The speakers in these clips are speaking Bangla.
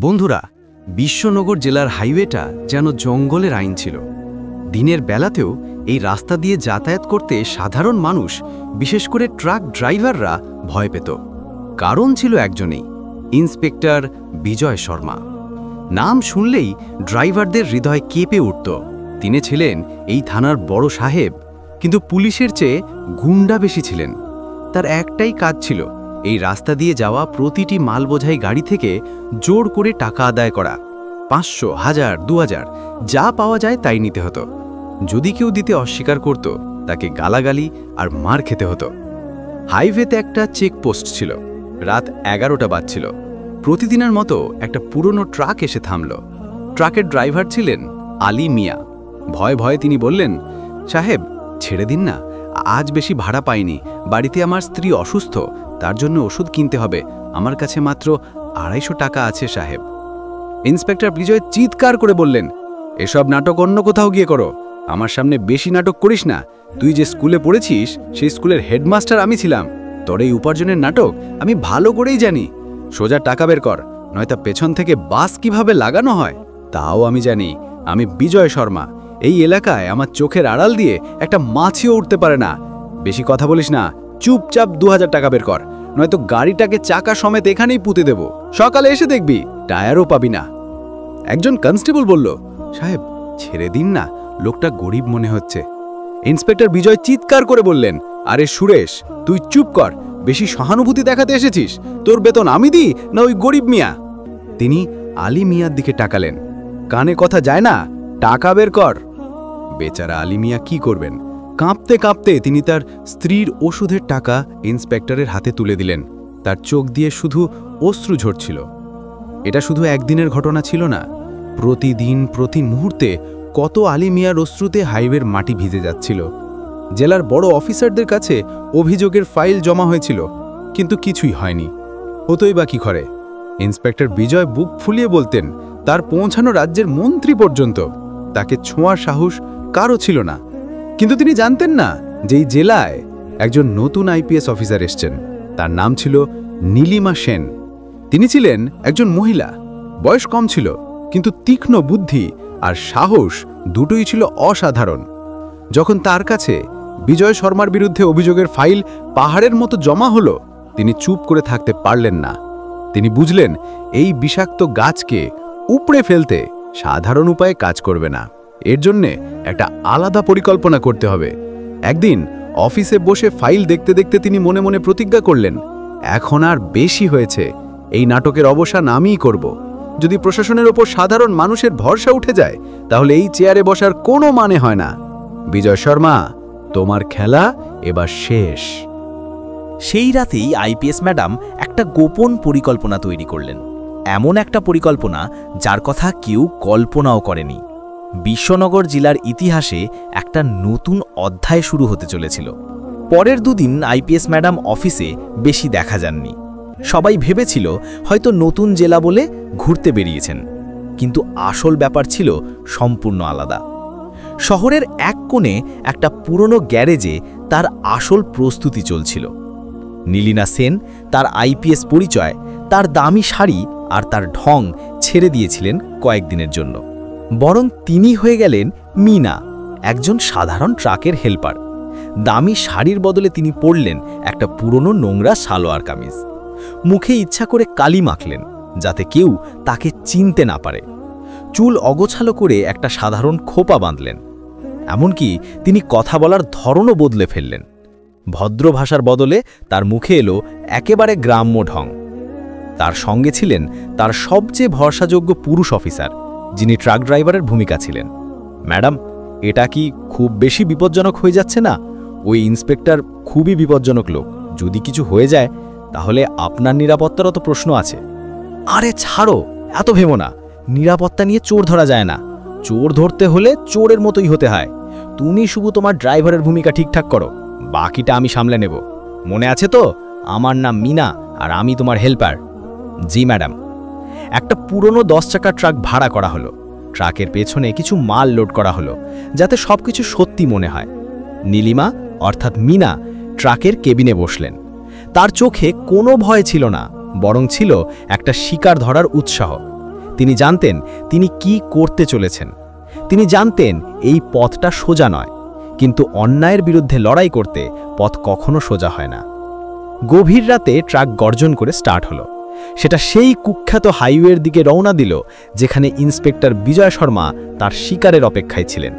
বন্ধুরা, বিশ্বনগর জেলার হাইওয়েটা যেন জঙ্গলের আইন ছিল। দিনের বেলাতেও এই রাস্তা দিয়ে যাতায়াত করতে সাধারণ মানুষ, বিশেষ করে ট্রাক ড্রাইভাররা ভয় পেত। কারণ ছিল একজনেই, ইন্সপেক্টর বিজয় শর্মা। নাম শুনলেই ড্রাইভারদের হৃদয় কেঁপে উঠত। তিনি ছিলেন এই থানার বড় সাহেব, কিন্তু পুলিশের চেয়ে গুন্ডা বেশি ছিলেন। তার একটাই কাজ ছিল এই রাস্তা দিয়ে যাওয়া প্রতিটি মালবোঝাই গাড়ি থেকে জোর করে টাকা আদায় করা। 500, 1000, 2000 যা পাওয়া যায় তাই নিতে হতো। যদি কেউ দিতে অস্বীকার করত, তাকে গালাগালি আর মার খেতে হতো। হাইওয়েতে একটা চেকপোস্ট ছিল। রাত 11টা বাজছিল। প্রতিদিনের মতো একটা পুরনো ট্রাক এসে থামল। ট্রাকের ড্রাইভার ছিলেন আলী মিয়া। ভয়ে ভয়ে তিনি বললেন, সাহেব ছেড়ে দিন না, আজ বেশি ভাড়া পাইনি, বাড়িতে আমার স্ত্রী অসুস্থ, তার জন্য ওষুধ কিনতে হবে, আমার কাছে মাত্র 250 টাকা আছে সাহেব। ইন্সপেক্টর বিজয় চিৎকার করে বললেন, এসব নাটক অন্য কোথাও গিয়ে করো, আমার সামনে বেশি নাটক করিস না। তুই যে স্কুলে পড়েছিস সেই স্কুলের হেডমাস্টার আমি ছিলাম। তোর এই উপার্জনের নাটক আমি ভালো করেই জানি। সোজা টাকা বের কর, নয়তো পেছন থেকে বাস কিভাবে লাগানো হয় তাও আমি জানি। আমি বিজয় শর্মা। এই এলাকায় আমার চোখের আড়াল দিয়ে একটা মাছিও উঠতে পারে না। বেশি কথা বলিস না, চুপচাপ 2000 টাকা বের কর, নয়তো গাড়িটাকে চাকা সমেত এখানেই পুঁতে দেব। সকালে এসে দেখবি টায়ারও পাবি না। একজন কনস্টেবল বলল, সাহেব ছেড়ে দিন না, লোকটা গরিব মনে হচ্ছে। ইন্সপেক্টর বিজয় চিৎকার করে বললেন, আরে সুরেশ, তুই চুপ কর, বেশি সহানুভূতি দেখাতে এসেছিস? তোর বেতন আমি দিই না ওই গরিব মিয়া? তিনি আলী মিয়ার দিকে তাকালেন। কানে কথা যায় না, টাকা বের কর। বেচারা আলী মিয়া কি করবেন? কাঁপতে কাঁপতে তিনি তার স্ত্রীর ওষুধের টাকা ইন্সপেক্টরের হাতে তুলে দিলেন। তার চোখ দিয়ে শুধু অশ্রু ঝরছিল। এটা শুধু একদিনের ঘটনা ছিল না। প্রতিদিন প্রতি মুহূর্তে কত আলী মিয়ার অশ্রুতে হাইওয়ের মাটি ভিজে যাচ্ছিল। জেলার বড় অফিসারদের কাছে অভিযোগের ফাইল জমা হয়েছিল, কিন্তু কিছুই হয়নি। হতোই বা কি করে? ইন্সপেক্টর বিজয় বুক ফুলিয়ে বলতেন, তার পৌঁছানো রাজ্যের মন্ত্রী পর্যন্ত। তাকে ছোঁয়ার সাহস কারও ছিল না। কিন্তু তিনি জানতেন না যে এই জেলায় একজন নতুন আইপিএস অফিসার এসছেন। তার নাম ছিল নীলিমা সেন। তিনি ছিলেন একজন মহিলা। বয়স কম ছিল, কিন্তু তীক্ষ্ণ বুদ্ধি আর সাহস দুটোই ছিল অসাধারণ। যখন তার কাছে বিজয় শর্মার বিরুদ্ধে অভিযোগের ফাইল পাহাড়ের মতো জমা হলো, তিনি চুপ করে থাকতে পারলেন না। তিনি বুঝলেন এই বিষাক্ত গাছকে উপড়ে ফেলতে সাধারণ উপায়ে কাজ করবে না। এর জন্যে একটা আলাদা পরিকল্পনা করতে হবে। একদিন অফিসে বসে ফাইল দেখতে দেখতে তিনি মনে মনে প্রতিজ্ঞা করলেন, এখন আর বেশি হয়েছে, এই নাটকের অবসান আমিই করব। যদি প্রশাসনের ওপর সাধারণ মানুষের ভরসা উঠে যায়, তাহলে এই চেয়ারে বসার কোনো মানে হয় না। বিজয় শর্মা, তোমার খেলা এবার শেষ। সেই রাতেই আইপিএস ম্যাডাম একটা গোপন পরিকল্পনা তৈরি করলেন। এমন একটা পরিকল্পনা যার কথা কেউ কল্পনাও করেনি। বিশ্বনগর জেলার ইতিহাসে একটা নতুন অধ্যায় শুরু হতে চলেছিল। পরের দুদিন আইপিএস ম্যাডাম অফিসে বেশি দেখা যাননি। সবাই ভেবেছিল হয়তো নতুন জেলা বলে ঘুরতে বেরিয়েছেন, কিন্তু আসল ব্যাপার ছিল সম্পূর্ণ আলাদা। শহরের এক কোণে একটা পুরনো গ্যারেজে তার আসল প্রস্তুতি চলছিল। নীলিমা সেন তার আইপিএস পরিচয়, তার দামি শাড়ি আর তার ঢং ছেড়ে দিয়েছিলেন কয়েকদিনের জন্য। বরং তিনি হয়ে গেলেন মিনা, একজন সাধারণ ট্রাকের হেল্পার। দামি শাড়ির বদলে তিনি পরলেন একটা পুরনো নোংরা সালোয়ার কামিজ। মুখে ইচ্ছা করে কালি মাখলেন, যাতে কেউ তাকে চিনতে না পারে। চুল অগোছালো করে একটা সাধারণ খোপা বাঁধলেন। এমনকি তিনি কথা বলার ধরনও বদলে ফেললেন। ভদ্র ভাষার বদলে তার মুখে এলো একেবারে গ্রাম্য ঢং। তার সঙ্গে ছিলেন তার সবচেয়ে ভরসাযোগ্য পুরুষ অফিসার, যিনি ট্রাক ড্রাইভারের ভূমিকা ছিলেন। ম্যাডাম, এটা কি খুব বেশি বিপজ্জনক হয়ে যাচ্ছে না? ওই ইন্সপেক্টর খুবই বিপজ্জনক লোক। যদি কিছু হয়ে যায় তাহলে আপনার নিরাপত্তারও তো প্রশ্ন আছে। আরে ছাড়ো, এত ভেবো না। নিরাপত্তা নিয়ে চোর ধরা যায় না। চোর ধরতে হলে চোরের মতোই হতে হয়। তুমি শুধু তোমার ড্রাইভারের ভূমিকা ঠিকঠাক করো, বাকিটা আমি সামলে নেব। মনে আছে তো, আমার নাম মিনা আর আমি তোমার হেল্পার। জি ম্যাডাম। একটা পুরনো 10 চাকার ট্রাক ভাড়া করা হলো। ট্রাকের পেছনে কিছু মাল লোড করা হলো, যাতে সবকিছু সত্যি মনে হয়। নীলিমা অর্থাৎ মিনা ট্রাকের কেবিনে বসলেন। তার চোখে কোনো ভয় ছিল না, বরং ছিল একটা শিকার ধরার উৎসাহ। তিনি জানতেন তিনি কি করতে চলেছেন। তিনি জানতেন এই পথটা সোজা নয়, কিন্তু অন্যায়ের বিরুদ্ধে লড়াই করতে পথ কখনো সোজা হয় না। গভীর রাতে ট্রাক গর্জন করে স্টার্ট হলো। সেটা সেই কুখ্যাত হাইওয়ের দিকে রওনা দিল যেখানে ইন্সপেক্টর বিজয় শর্মা তার শিকারের অপেক্ষায় ছিলেন।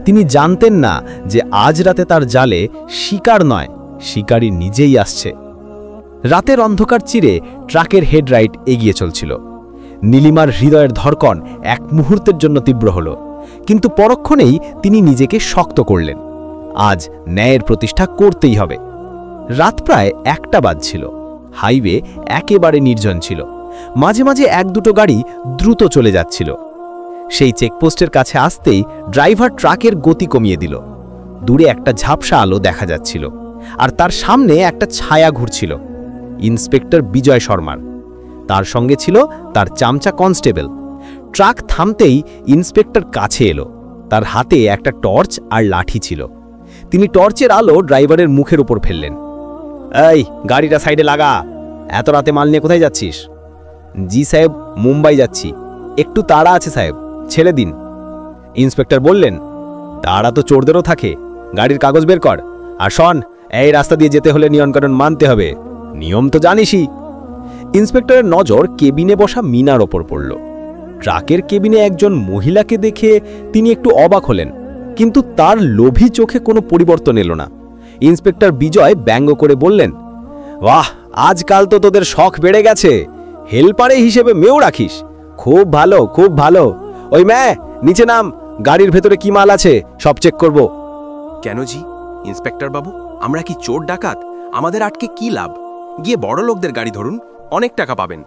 তিনি জানতেন না যে আজ রাতে তার জালে শিকার নয়, শিকারী নিজেই আসছে। রাতের অন্ধকার চিরে ট্রাকের হেডলাইট এগিয়ে চলছিল। নীলিমার হৃদয়ের ধড়কন এক মুহূর্তের জন্য তীব্র হল, কিন্তু পরক্ষণেই তিনি নিজেকে শক্ত করলেন। আজ ন্যায়ের প্রতিষ্ঠা করতেই হবে। রাত প্রায় 1টা বাজছিল। হাইওয়ে একেবারে নির্জন ছিল। মাঝে মাঝে এক দুটো গাড়ি দ্রুত চলে যাচ্ছিল। সেই চেকপোস্টের কাছে আসতেই ড্রাইভার ট্রাকের গতি কমিয়ে দিল। দূরে একটা ঝাপসা আলো দেখা যাচ্ছিল, আর তার সামনে একটা ছায়া ঘুরছিল, ইন্সপেক্টর বিজয় শর্মার। তার সঙ্গে ছিল তার চামচা কনস্টেবল। ট্রাক থামতেই ইন্সপেক্টর কাছে এলো। তার হাতে একটা টর্চ আর লাঠি ছিল। তিনি টর্চের আলো ড্রাইভারের মুখের উপর ফেললেন। এই, গাড়িটা সাইডে লাগা। এত রাতে মাল নিয়ে কোথায় যাচ্ছিস? জি সাহেব, মুম্বাই যাচ্ছি। একটু তাড়া আছে সাহেব, ছেড়ে দিন। ইন্সপেক্টর বললেন, তাড়া তো চোরদেরও থাকে। গাড়ির কাগজ বের কর। আর শোন, এই রাস্তা দিয়ে যেতে হলে নিয়মকানুন মানতে হবে। নিয়ম তো জানিসই। ইন্সপেক্টরের নজর কেবিনে বসা মিনার ওপর পড়ল। ট্রাকের কেবিনে একজন মহিলাকে দেখে তিনি একটু অবাক হলেন, কিন্তু তার লোভী চোখে কোনো পরিবর্তন এলো না। ইন্সপেক্টর বিজয় ব্যঙ্গ করে বললেন, বাহ, আজকাল তো তোদের শখ বেড়ে গেছে। হেলপারে হিসেবে মেয়েও রাখিস। খুব ভালো, খুব ভালো। ওই মেয়ে, নিচে নাম। গাড়ির ভেতরে কি মাল আছে সব চেক করব। কেন জি ইন্সপেক্টর বাবু, আমরা কি চোর ডাকাত? আমাদের আটকে কি লাভ? গিয়ে বড় লোকদের গাড়ি ধরুন, অনেক টাকা পাবেন।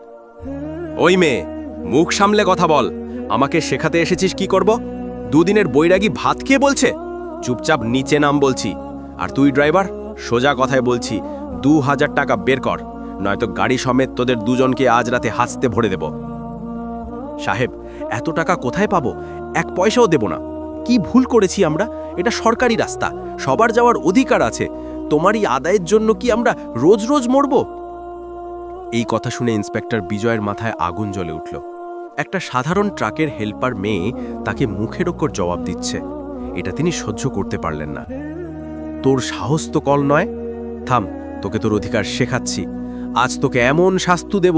ওই মেয়ে, মুখ সামলে কথা বল। আমাকে শেখাতে এসেছিস কি করব? দুদিনের বৈরাগী ভাত খেয়ে বলছে চুপচাপ নিচে নাম বলছি। আর তুই ড্রাইভার, সোজা কথায় বলছি, 2000 টাকা বের কর, নয়তো গাড়ি সমেত তোদের দুজনকে আজ রাতে হাসতে ভরে দেব। সাহেব, এত টাকা কোথায় পাবো? 1 পয়সাও দেব না। কি ভুল করেছি আমরা? এটা সরকারি রাস্তা, সবার যাওয়ার অধিকার আছে। তোমারই আদায়ের জন্য কি আমরা রোজ রোজ মরব? এই কথা শুনে ইন্সপেক্টর বিজয়ের মাথায় আগুন জ্বলে উঠল। একটা সাধারণ ট্রাকের হেল্পার মেয়ে তাকে মুখের ওপর জবাব দিচ্ছে, এটা তিনি সহ্য করতে পারলেন না। তোর সাহস তো কল নয়। থাম, তোকে তোর অধিকার শেখাচ্ছি। আজ তোকে এমন শাস্তি দেব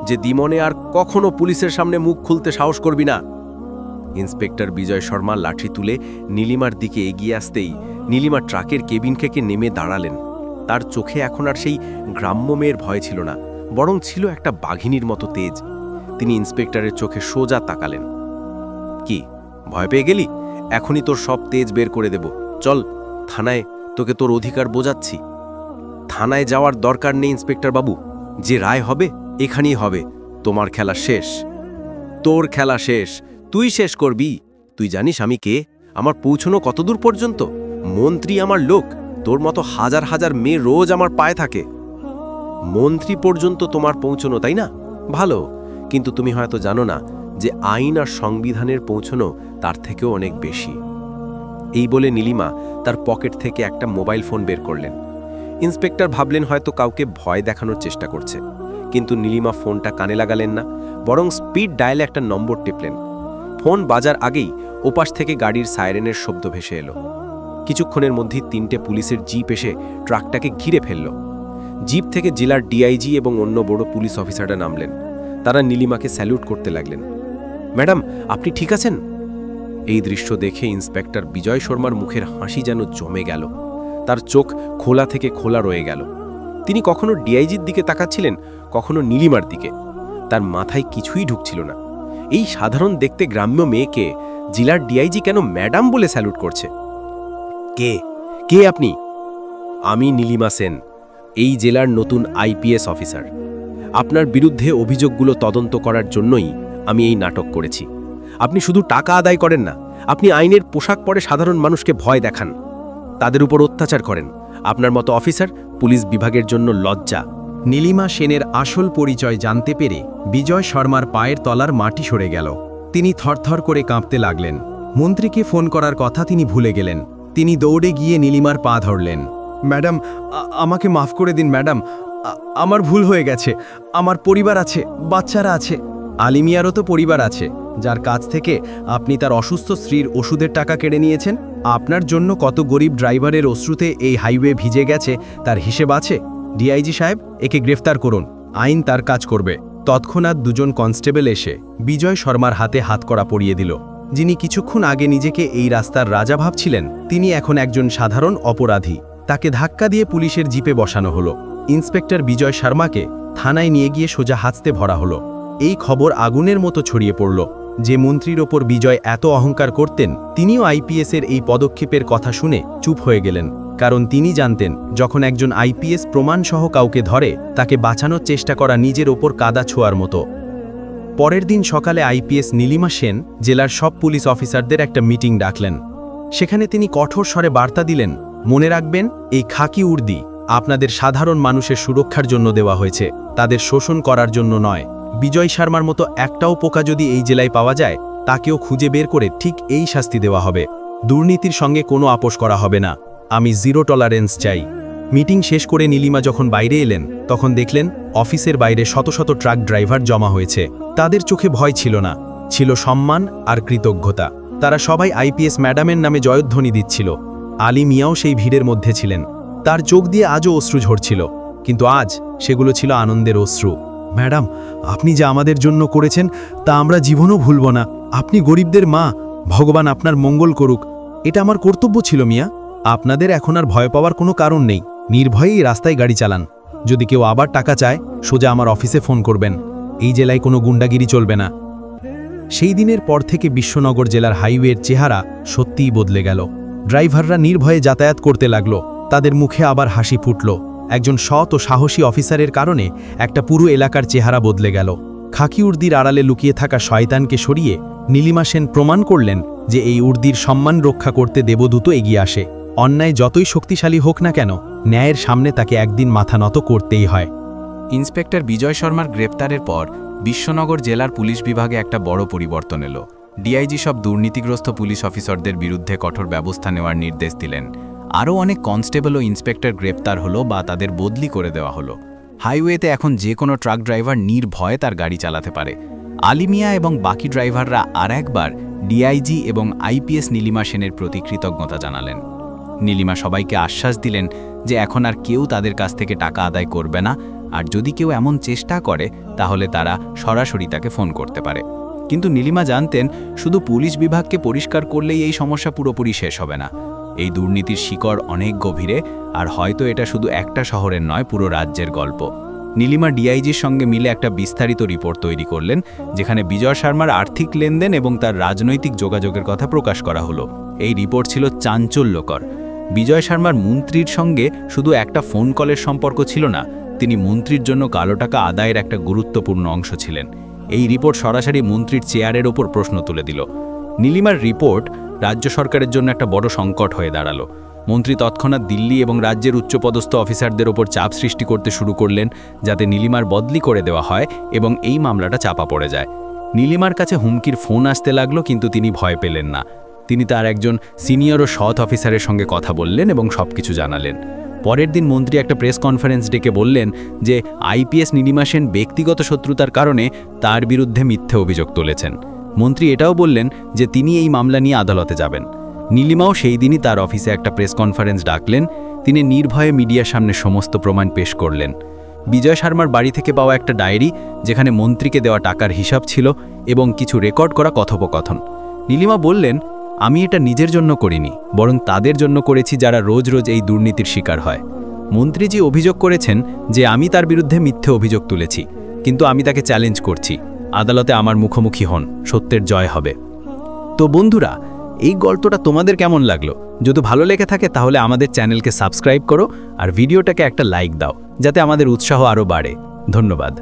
যে দিমনে আর কখনো পুলিশের সামনে মুখ খুলতে সাহস করবি না। ইন্সপেক্টর বিজয় শর্মা লাঠি তুলে নীলিমার দিকে এগিয়ে আসতেই নীলিমা ট্রাকের কেবিন থেকে নেমে দাঁড়ালেন। তার চোখে এখন আর সেই গ্রাম্য মেয়ের ভয় ছিল না, বরং ছিল একটা বাঘিনীর মতো তেজ। তিনি ইন্সপেক্টরের চোখে সোজা তাকালেন। কি, ভয় পেয়ে গেলি? এখনই তোর সব তেজ বের করে দেব। চল থানায়, তোকে তোর অধিকার বোঝাচ্ছি। থানায় যাওয়ার দরকার নেই ইন্সপেক্টর বাবু, যে রায় হবে এখানেই হবে। তোমার খেলা শেষ। তোর খেলা শেষ, তুই শেষ করবি। তুই জানিস আমি কে? আমার পৌঁছনো কতদূর পর্যন্ত? মন্ত্রী আমার লোক। তোর মতো হাজার হাজার মেয়ে রোজ আমার পায়ে থাকে। মন্ত্রী পর্যন্ত তোমার পৌঁছনো, তাই না? ভালো, কিন্তু তুমি হয়তো জানো না যে আইন আর সংবিধানের পৌঁছনো তার থেকেও অনেক বেশি। এই বলে নীলিমা তার পকেট থেকে একটা মোবাইল ফোন বের করলেন। ইন্সপেক্টর ভাবলেন হয়তো কাউকে ভয় দেখানোর চেষ্টা করছে, কিন্তু নীলিমা ফোনটা কানে লাগালেন না, বরং স্পিড ডায়ালে একটা নম্বর টিপলেন। ফোন বাজার আগেই ওপাশ থেকে গাড়ির সাইরেনের শব্দ ভেসে এলো। কিছুক্ষণের মধ্যেই 3টে পুলিশের জিপ এসে ট্রাকটাকে ঘিরে ফেলল। জিপ থেকে জেলার ডিআইজি এবং অন্য বড় পুলিশ অফিসাররা নামলেন। তারা নীলিমাকে স্যালুট করতে লাগলেন। ম্যাডাম, আপনি ঠিক আছেন? এই দৃশ্য দেখে ইন্সপেক্টর বিজয় শর্মার মুখের হাসি যেন জমে গেল। তার চোখ খোলা থেকে খোলা রয়ে গেল। তিনি কখনো ডিআইজির দিকে তাকাচ্ছিলেন, কখনো নীলিমার দিকে। তার মাথায় কিছুই ঢুকছিল না। এই সাধারণ দেখতে গ্রাম্য মেয়েকে জেলার ডিআইজি কেন ম্যাডাম বলে স্যালুট করছে? কে কে আপনি? আমি নীলিমা সেন, এই জেলার নতুন আইপিএস অফিসার। আপনার বিরুদ্ধে অভিযোগগুলো তদন্ত করার জন্যই আমি এই নাটক করেছি। আপনি শুধু টাকা আদায় করেন না, আপনি আইনের পোশাক পরে সাধারণ মানুষকে ভয় দেখান, তাদের উপর অত্যাচার করেন। আপনার মতো অফিসার পুলিশ বিভাগের জন্য লজ্জা। নীলিমা সেনের আসল পরিচয় জানতে পেরে বিজয় শর্মার পায়ের তলার মাটি সরে গেল। তিনি থরথর করে কাঁপতে লাগলেন। মন্ত্রীকে ফোন করার কথা তিনি ভুলে গেলেন। তিনি দৌড়ে গিয়ে নীলিমার পা ধরলেন। ম্যাডাম, আমাকে মাফ করে দিন ম্যাডাম, আমার ভুল হয়ে গেছে। আমার পরিবার আছে, বাচ্চারা আছে। আলিমিয়ারও তো পরিবার আছে, যার কাছ থেকে আপনি তার অসুস্থ স্ত্রীর ওষুধের টাকা কেড়ে নিয়েছেন। আপনার জন্য কত গরিব ড্রাইভারের অশ্রুতে এই হাইওয়ে ভিজে গেছে তার হিসেব আছে। ডিআইজি সাহেব, একে গ্রেফতার করুন, আইন তার কাজ করবে। তৎক্ষণাৎ দুজন কনস্টেবল এসে বিজয় শর্মার হাতে হাতকড়া পরিয়ে দিল। যিনি কিছুক্ষণ আগে নিজেকে এই রাস্তার রাজা ভাবছিলেন, তিনি এখন একজন সাধারণ অপরাধী। তাকে ধাক্কা দিয়ে পুলিশের জিপে বসানো হলো। ইন্সপেক্টর বিজয় শর্মাকে থানায় নিয়ে গিয়ে সোজা হাঁচতে ভরা হলো। এই খবর আগুনের মতো ছড়িয়ে পড়ল। যে মন্ত্রীর ওপর বিজয় এত অহংকার করতেন, তিনিও আইপিএসের এই পদক্ষেপের কথা শুনে চুপ হয়ে গেলেন। কারণ তিনি জানতেন, যখন একজন আইপিএস প্রমাণসহ কাউকে ধরে, তাকে বাঁচানোর চেষ্টা করা নিজের ওপর কাদা ছোঁয়ার মতো। পরের দিন সকালে আইপিএস নীলিমা সেন জেলার সব পুলিশ অফিসারদের একটা মিটিং ডাকলেন। সেখানে তিনি কঠোর স্বরে বার্তা দিলেন, মনে রাখবেন, এই খাকি উর্দি আপনাদের সাধারণ মানুষের সুরক্ষার জন্য দেওয়া হয়েছে, তাদের শোষণ করার জন্য নয়। বিজয় শর্মার মতো একটাও পোকা যদি এই জেলায় পাওয়া যায়, তাকেও খুঁজে বের করে ঠিক এই শাস্তি দেওয়া হবে। দুর্নীতির সঙ্গে কোনো আপোষ করা হবে না। আমি জিরো টলারেন্স চাই। মিটিং শেষ করে নীলিমা যখন বাইরে এলেন, তখন দেখলেন অফিসের বাইরে শত শত ট্রাক ড্রাইভার জমা হয়েছে। তাদের চোখে ভয় ছিল না, ছিল সম্মান আর কৃতজ্ঞতা। তারা সবাই আইপিএস ম্যাডামের নামে জয়ধ্বনি দিচ্ছিল। আলী মিয়াও সেই ভিড়ের মধ্যে ছিলেন। তার চোখ দিয়ে আজও অশ্রু ঝরছিল, কিন্তু আজ সেগুলো ছিল আনন্দের অশ্রু। ম্যাডাম, আপনি যা আমাদের জন্য করেছেন তা আমরা জীবনও ভুলব না। আপনি গরিবদের মা, ভগবান আপনার মঙ্গল করুক। এটা আমার কর্তব্য ছিল মিয়া। আপনাদের এখন আর ভয় পাওয়ার কোনো কারণ নেই। নির্ভয়েই রাস্তায় গাড়ি চালান। যদি কেউ আবার টাকা চায়, সোজা আমার অফিসে ফোন করবেন। এই জেলায় কোনো গুন্ডাগিরি চলবে না। সেই দিনের পর থেকে বিশ্বনগর জেলার হাইওয়ের চেহারা সত্যিই বদলে গেল। ড্রাইভাররা নির্ভয়ে যাতায়াত করতে লাগলো। তাদের মুখে আবার হাসি ফুটল। একজন সৎ ও সাহসী অফিসারের কারণে একটা পুরো এলাকার চেহারা বদলে গেল। খাকি উর্দির আড়ালে লুকিয়ে থাকা শয়তানকে সরিয়ে নীলিমা সেন প্রমাণ করলেন যে এই উর্দির সম্মান রক্ষা করতে দেবদূত এগিয়ে আসে। অন্যায় যতই শক্তিশালী হোক না কেন, ন্যায়ের সামনে তাকে একদিন মাথা নত করতেই হয়। ইন্সপেক্টর বিজয় শর্মার গ্রেপ্তারের পর বিশ্বনগর জেলার পুলিশ বিভাগে একটা বড় পরিবর্তন এলো। ডিআইজি সব দুর্নীতিগ্রস্ত পুলিশ অফিসারদের বিরুদ্ধে কঠোর ব্যবস্থা নেওয়ার নির্দেশ দিলেন। আরও অনেক কনস্টেবল ও ইন্সপেক্টর গ্রেপ্তার হলো বা তাদের বদলি করে দেওয়া হলো। হাইওয়েতে এখন যে কোনো ট্রাক ড্রাইভার নির্ভয়ে তার গাড়ি চালাতে পারে। আলিমিয়া এবং বাকি ড্রাইভাররা আর একবার ডিআইজি এবং আইপিএস নীলিমা সেনের প্রতি কৃতজ্ঞতা জানালেন। নীলিমা সবাইকে আশ্বাস দিলেন যে এখন আর কেউ তাদের কাছ থেকে টাকা আদায় করবে না, আর যদি কেউ এমন চেষ্টা করে তাহলে তারা সরাসরি তাকে ফোন করতে পারে। কিন্তু নীলিমা জানতেন, শুধু পুলিশ বিভাগকে পরিষ্কার করলেই এই সমস্যা পুরোপুরি শেষ হবে না। এই দুর্নীতির শিকড় অনেক গভীরে, আর হয়তো এটা শুধু একটা শহরের নয়, পুরো রাজ্যের গল্প। নীলিমা ডিআইজির সঙ্গে মিলে একটা বিস্তারিত রিপোর্ট তৈরি করলেন, যেখানে বিজয় শর্মার আর্থিক লেনদেন এবং তার রাজনৈতিক যোগাযোগের কথা প্রকাশ করা হলো। এই রিপোর্ট ছিল চাঞ্চল্যকর। বিজয় শর্মার মন্ত্রীর সঙ্গে শুধু একটা ফোন কলের সম্পর্ক ছিল না, তিনি মন্ত্রীর জন্য কালো টাকা আদায়ের একটা গুরুত্বপূর্ণ অংশ ছিলেন। এই রিপোর্ট সরাসরি মন্ত্রীর চেয়ারের ওপর প্রশ্ন তুলে দিল। নীলিমার রিপোর্ট রাজ্য সরকারের জন্য একটা বড় সংকট হয়ে দাঁড়ালো। মন্ত্রী তৎক্ষণাৎ দিল্লি এবং রাজ্যের উচ্চপদস্থ অফিসারদের ওপর চাপ সৃষ্টি করতে শুরু করলেন, যাতে নীলিমার বদলি করে দেওয়া হয় এবং এই মামলাটা চাপা পড়ে যায়। নীলিমার কাছে হুমকির ফোন আসতে লাগলো, কিন্তু তিনি ভয় পেলেন না। তিনি তার একজন সিনিয়র ও সৎ অফিসারের সঙ্গে কথা বললেন এবং সবকিছু জানালেন। পরের দিন মন্ত্রী একটা প্রেস কনফারেন্স ডেকে বললেন যে আইপিএস নীলিমা সেন ব্যক্তিগত শত্রুতার কারণে তার বিরুদ্ধে মিথ্যে অভিযোগ তুলেছেন। মন্ত্রী এটাও বললেন যে তিনি এই মামলা নিয়ে আদালতে যাবেন। নীলিমাও সেই দিনই তার অফিসে একটা প্রেস কনফারেন্স ডাকলেন। তিনি নির্ভয়ে মিডিয়ার সামনে সমস্ত প্রমাণ পেশ করলেন। বিজয় শর্মার বাড়ি থেকে পাওয়া একটা ডায়েরি, যেখানে মন্ত্রীকে দেওয়া টাকার হিসাব ছিল এবং কিছু রেকর্ড করা কথোপকথন। নীলিমা বললেন, আমি এটা নিজের জন্য করিনি, বরং তাদের জন্য করেছি যারা রোজ রোজ এই দুর্নীতির শিকার হয়। মন্ত্রীজি অভিযোগ করেছেন যে আমি তার বিরুদ্ধে মিথ্যে অভিযোগ তুলেছি, কিন্তু আমি তাকে চ্যালেঞ্জ করছি। আদালতে আমার মুখোমুখি হন, সত্যের জয় হবে। তো বন্ধুরা, এই গল্পটা তোমাদের কেমন লাগলো? যদি ভালো লেগে থাকে তাহলে আমাদের চ্যানেলকে সাবস্ক্রাইব করো আর ভিডিওটাকে একটা লাইক দাও, যাতে আমাদের উৎসাহ আরও বাড়ে। ধন্যবাদ।